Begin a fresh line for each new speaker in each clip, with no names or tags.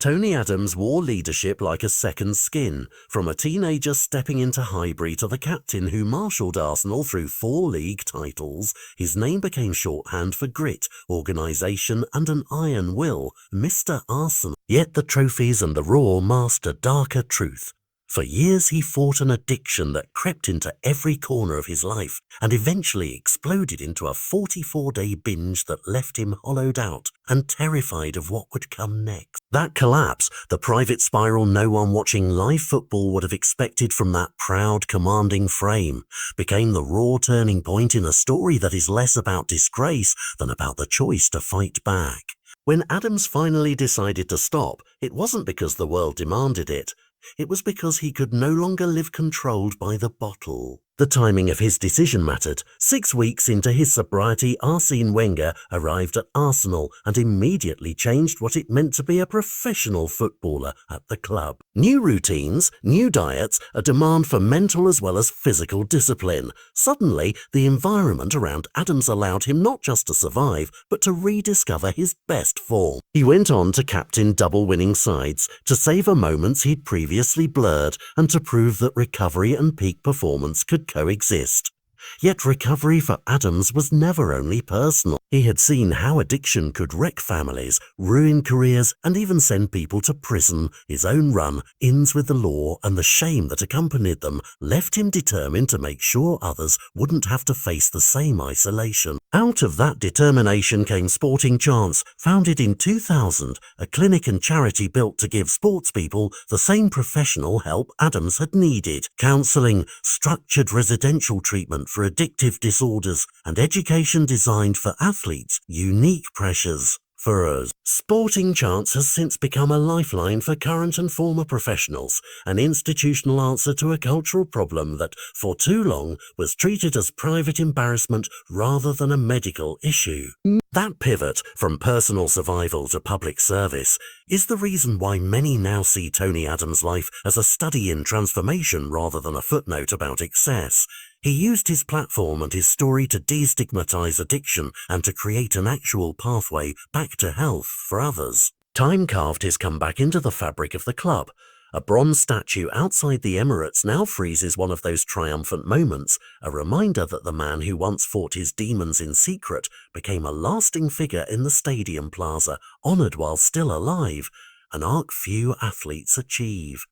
Tony Adams wore leadership like a second skin, from a teenager stepping into Highbury to the captain who marshalled Arsenal through 4 league titles. His name became shorthand for grit, organisation and an iron will, Mr. Arsenal. Yet the trophies and the roar masked a darker truth. For years he fought an addiction that crept into every corner of his life and eventually exploded into a 44-day binge that left him hollowed out and terrified of what would come next. That collapse, the private spiral no one watching live football would have expected from that proud, commanding frame, became the raw turning point in a story that is less about disgrace than about the choice to fight back. When Adams finally decided to stop, it wasn't because the world demanded it. It was because he could no longer live controlled by the bottle. The timing of his decision mattered. 6 weeks into his sobriety, Arsene Wenger arrived at Arsenal and immediately changed what it meant to be a professional footballer at the club. New routines, new diets, a demand for mental as well as physical discipline. Suddenly, the environment around Adams allowed him not just to survive, but to rediscover his best form. He went on to captain double-winning sides, to savour moments he'd previously blurred, and to prove that recovery and peak performance could coexist. Yet recovery for Adams was never only personal. He had seen how addiction could wreck families, ruin careers, and even send people to prison. His own run, ins with the law, and the shame that accompanied them left him determined to make sure others wouldn't have to face the same isolation. Out of that determination came Sporting Chance, founded in 2000, a clinic and charity built to give sports people the same professional help Adams had needed: counselling, structured residential treatment for addictive disorders, and education designed for athletes' unique pressures. For us, Sporting Chance has since become a lifeline for current and former professionals, an institutional answer to a cultural problem that, for too long, was treated as private embarrassment rather than a medical issue. That pivot from personal survival to public service is the reason why many now see Tony Adams' life as a study in transformation rather than a footnote about excess. He used his platform and his story to destigmatize addiction and to create an actual pathway back to health for others. Time carved his comeback into the fabric of the club. A bronze statue outside the Emirates now freezes one of those triumphant moments, a reminder that the man who once fought his demons in secret became a lasting figure in the stadium plaza, honoured while still alive, an arc few athletes achieve.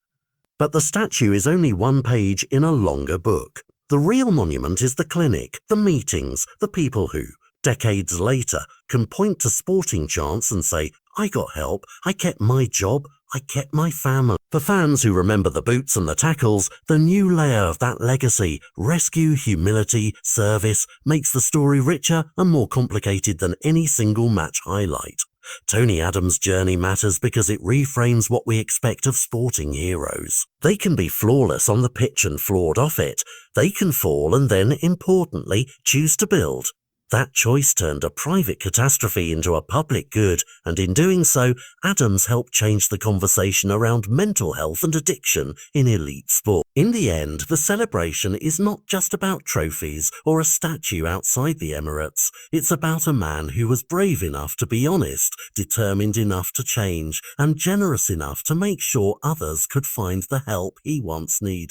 But the statue is only one page in a longer book. The real monument is the clinic, the meetings, the people who, decades later, can point to Sporting Chance and say, "I got help, I kept my job, I kept my family." For fans who remember the boots and the tackles, the new layer of that legacy, rescue, humility, service, makes the story richer and more complicated than any single match highlight. Tony Adams' journey matters because it reframes what we expect of sporting heroes. They can be flawless on the pitch and flawed off it. They can fall and then, importantly, choose to build. That choice turned a private catastrophe into a public good, and in doing so, Adams helped change the conversation around mental health and addiction in elite sport. In the end, the celebration is not just about trophies or a statue outside the Emirates. It's about a man who was brave enough to be honest, determined enough to change, and generous enough to make sure others could find the help he once needed.